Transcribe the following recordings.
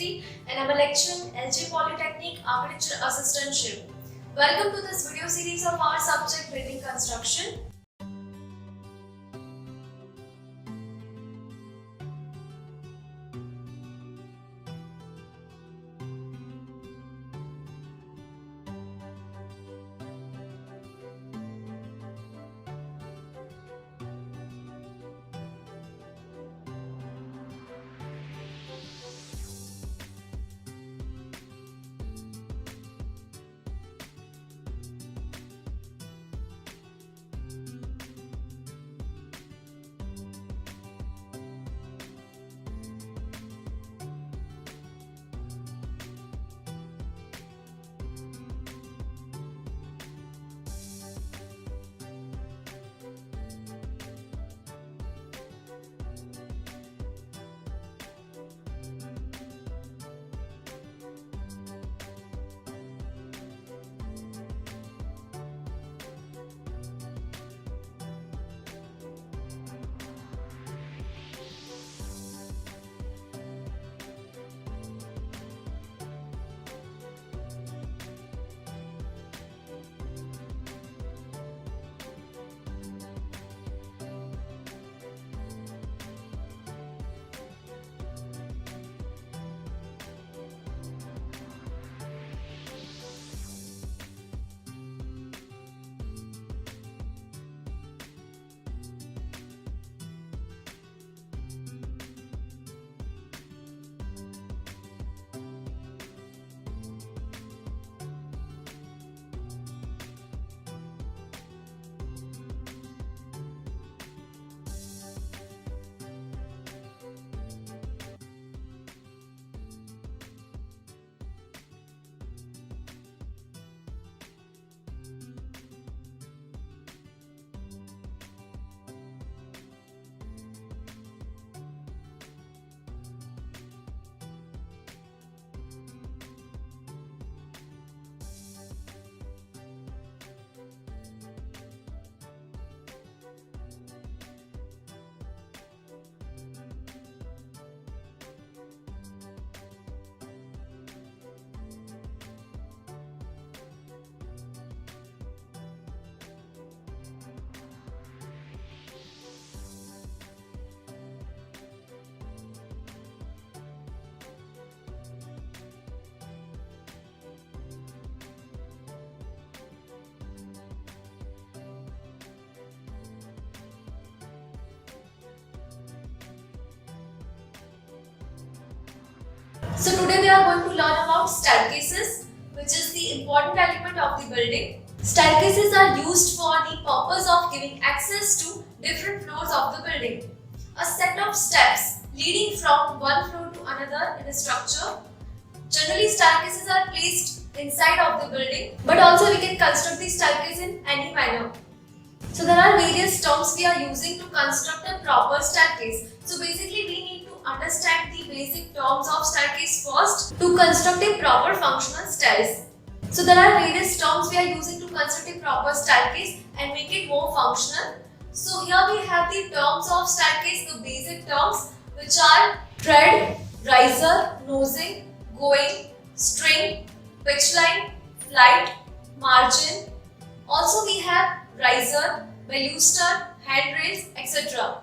University and I'm a lecturer in LJ Polytechnic Architecture Assistantship. Welcome to this video series of our subject building construction. So today we are going to learn about staircases, which is the important element of the building. Staircases are used for the purpose of giving access to different floors of the building. A set of steps leading from one floor to another in a structure. Generally, staircases are placed inside of the building, but also we can construct the staircase in any manner. So there are various terms we are using to construct a proper staircase. So basically we need to understand the basic terms of staircase first to construct a proper functional stairs. So there are various terms we are using to construct a proper staircase and make it more functional. So here we have the terms of staircase, the basic terms, which are tread, riser, nosing, going, string, pitch line, flight, margin. Also we have riser, baluster, handrails, etc.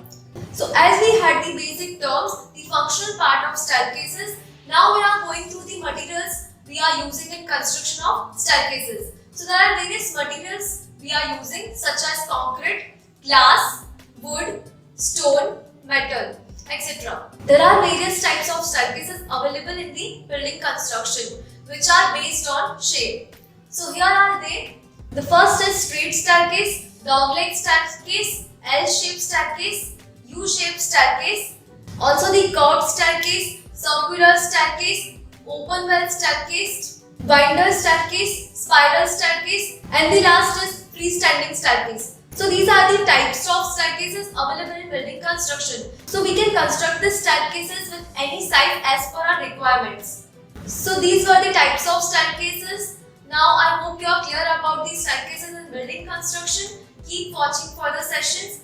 So as we had the basic terms, the functional part of staircases, now we are going through the materials we are using in construction of staircases. So there are various materials we are using such as concrete, glass, wood, stone, metal, etc. There are various types of staircases available in the building construction which are based on shape. So here are they. The first is straight staircase, dog-leg staircase, L-shaped staircase, U-shaped staircase, also the curved staircase, circular staircase, open well staircase, winder staircase, spiral staircase, and the last is freestanding staircase. So these are the types of staircases available in building construction. So we can construct the staircases with any size as per our requirements. So these were the types of staircases. Now I hope you are clear about these staircases in building construction. Keep watching for the sessions